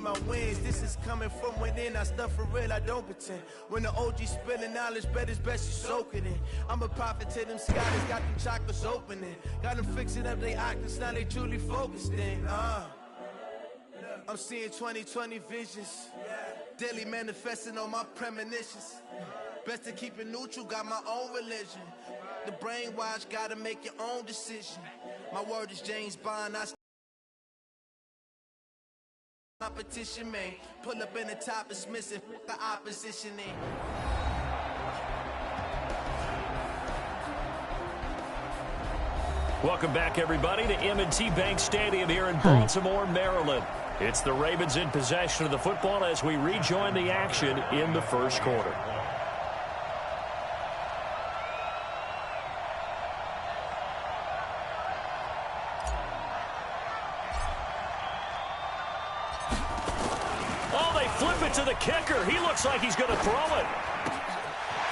my wins. This is coming from within. I stuff for real, I don't pretend. When the OG spilling knowledge, bet it's best you soak it in. I'm a prophet to them scholars, got them chakras opening. Got them fixing up they octaves, now they truly focused in. I'm seeing 2020 visions. Daily manifesting on my premonitions. Best to keep it neutral, got my own religion. The brainwash, gotta make your own decision. My word is James Bond, I competition, man. Pull up in the top, it's missing, the opposition in. Welcome back, everybody, to M&T Bank Stadium here in Baltimore, Maryland. It's the Ravens in possession of the football as we rejoin the action in the first quarter. Oh, they flip it to the kicker. He looks like he's going to throw it.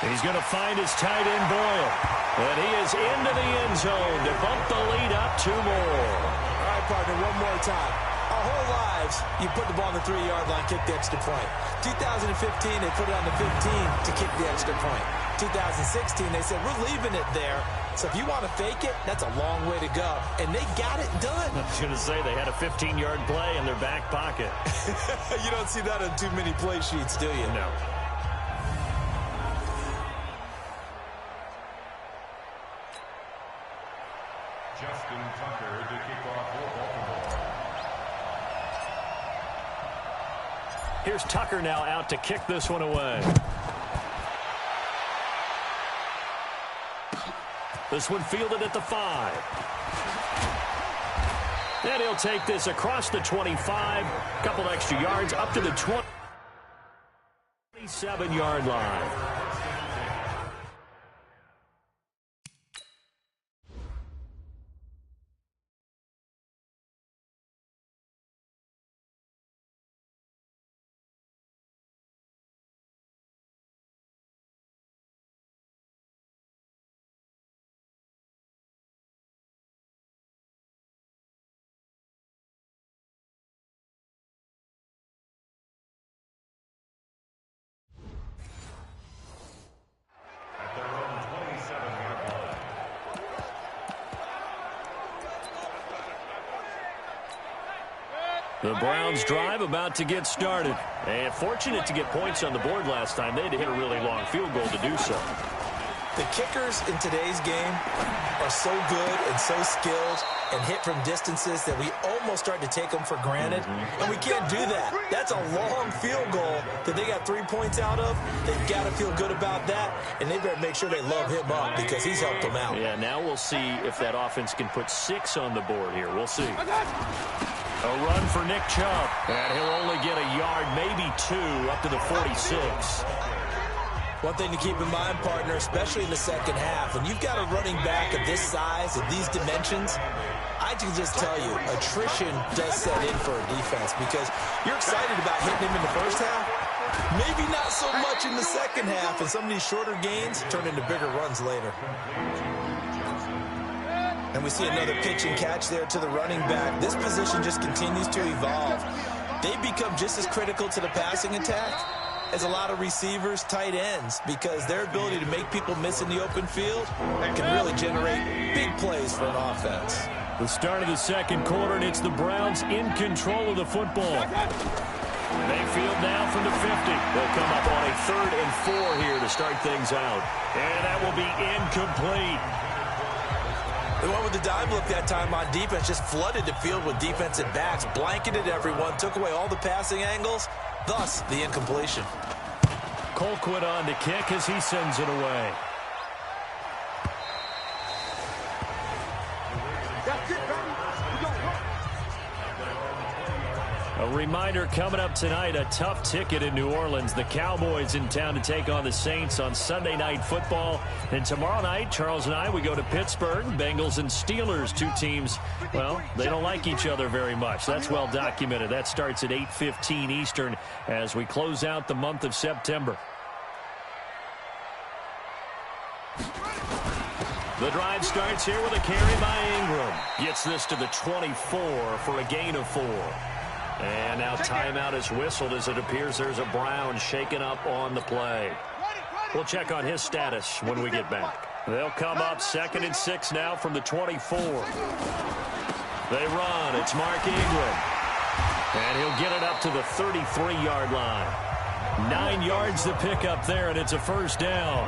He's going to find his tight end, Boyle. And he is into the end zone to bump the lead up 2 more. All right, partner, one more time. Our whole lives, you put the ball on the 3-yard line, kick the extra point. 2015, they put it on the 15 to kick the extra point. 2016, they said, we're leaving it there. So if you want to fake it, that's a long way to go. And they got it done. I was going to say, they had a 15-yard play in their back pocket. You don't see that on too many play sheets, do you? No. Justin Tucker to kick off for Baltimore. Here's Tucker now out to kick this one away. This one fielded at the 5. And he'll take this across the 25. Couple extra yards up to the 27-yard line. The Browns drive about to get started. And fortunate to get points on the board last time. They had to hit a really long field goal to do so. The kickers in today's game are so good and so skilled and hit from distances that we almost start to take them for granted. And we can't do that. That's a long field goal that they got 3 points out of. They've got to feel good about that, and they better make sure they love him up because he's helped them out. Yeah, now we'll see if that offense can put 6 on the board here. We'll see. A run for Nick Chubb. And he'll only get a yard, maybe 2, up to the 46. One thing to keep in mind, partner, especially in the second half, when you've got a running back of this size and these dimensions, I can just tell you, attrition does set in for a defense because you're excited about hitting him in the first half. Maybe not so much in the second half, and some of these shorter gains turn into bigger runs later. And we see another pitch and catch there to the running back. This position just continues to evolve. They become just as critical to the passing attack as a lot of receivers, tight ends, because their ability to make people miss in the open field can really generate big plays for an offense. The start of the second quarter, and it's the Browns in control of the football. They field now from the 50. They'll come up on a 3rd and 4 here to start things out. And that will be incomplete. The one with the dime look that time on defense just flooded the field with defensive backs, blanketed everyone, took away all the passing angles, thus the incompletion. Colquitt on to kick as he sends it away. A reminder coming up tonight, a tough ticket in New Orleans. The Cowboys in town to take on the Saints on Sunday Night Football. And tomorrow night, Charles and I, we go to Pittsburgh. Bengals and Steelers, 2 teams, well, they don't like each other very much. That's well documented. That starts at 8:15 Eastern as we close out the month of September. The drive starts here with a carry by Ingram. Gets this to the 24 for a gain of 4. And now timeout is whistled as it appears there's a Brown shaken up on the play. We'll check on his status when we get back. They'll come up 2nd and 6 now from the 24. They run. It's Mark Ingram. And he'll get it up to the 33-yard line. 9 yards to pick up there, and it's a first down.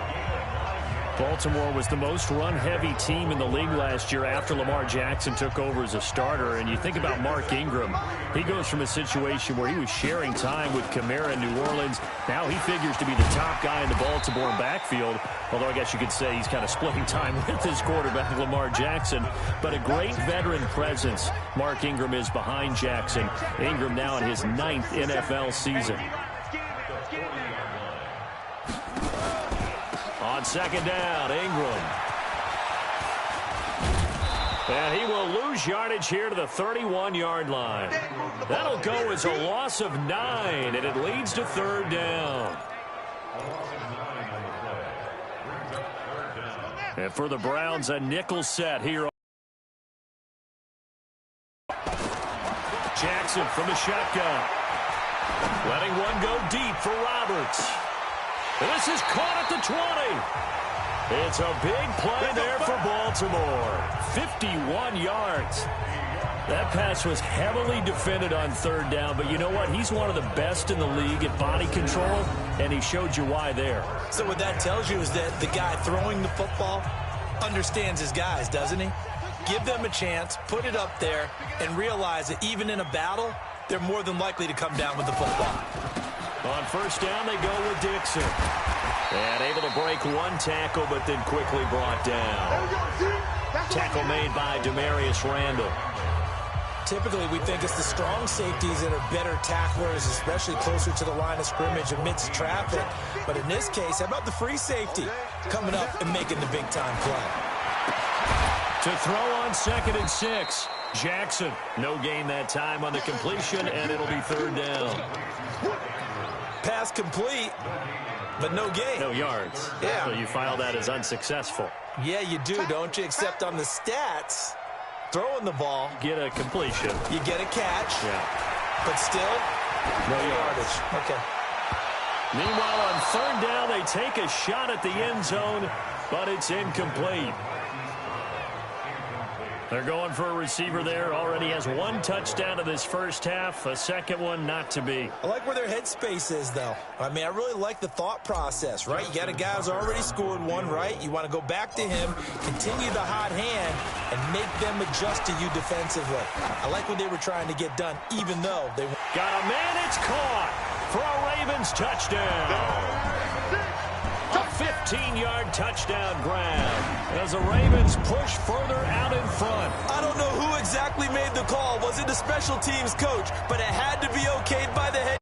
Baltimore was the most run-heavy team in the league last year after Lamar Jackson took over as a starter. And you think about Mark Ingram. He goes from a situation where he was sharing time with Kamara in New Orleans. Now he figures to be the top guy in the Baltimore backfield. Although I guess you could say he's kind of splitting time with his quarterback, Lamar Jackson. But a great veteran presence Mark Ingram is behind Jackson. Ingram now in his 9th NFL season. On 2nd down, Ingram. And he will lose yardage here to the 31-yard line. That'll go as a loss of 9, and it leads to 3rd down. And for the Browns, a nickel set here. Jackson from the shotgun. Letting one go deep for Roberts. This is caught at the 20. It's a big play there for Baltimore. 51 yards. That pass was heavily defended on 3rd down, but you know what? He's one of the best in the league at body control, and he showed you why there. So what that tells you is that the guy throwing the football understands his guys, doesn't he? Give them a chance, put it up there, and realize that even in a battle, they're more than likely to come down with the football. On 1st down, they go with Dixon. And able to break one tackle, but then quickly brought down. Tackle made by Demarius Randall. Typically, we think it's the strong safeties that are better tacklers, especially closer to the line of scrimmage amidst traffic. But in this case, how about the free safety coming up and making the big-time play? To throw on 2nd and 6. Jackson, no gain that time on the completion, and it'll be 3rd down. Pass complete, but no gain. No yards. Yeah. So you file that as unsuccessful. Yeah, you do, don't you? Except on the stats, throwing the ball. Get a completion. You get a catch. Yeah. But still, no yardage. Okay. Meanwhile, on 3rd down, they take a shot at the end zone, but it's incomplete. They're going for a receiver there. Already has 1 touchdown in this first half. A second one not to be. I like where their headspace is, though. I mean, I really like the thought process, right? You got a guy who's already scored 1, right? You want to go back to him, continue the hot hand, and make them adjust to you defensively. I like what they were trying to get done, even though they... Got a man, it's caught for a Ravens touchdown. A 15-yard touchdown grab as the Ravens push further out in front. I don't know who exactly made the call. Was it the special teams coach? But it had to be okayed by the head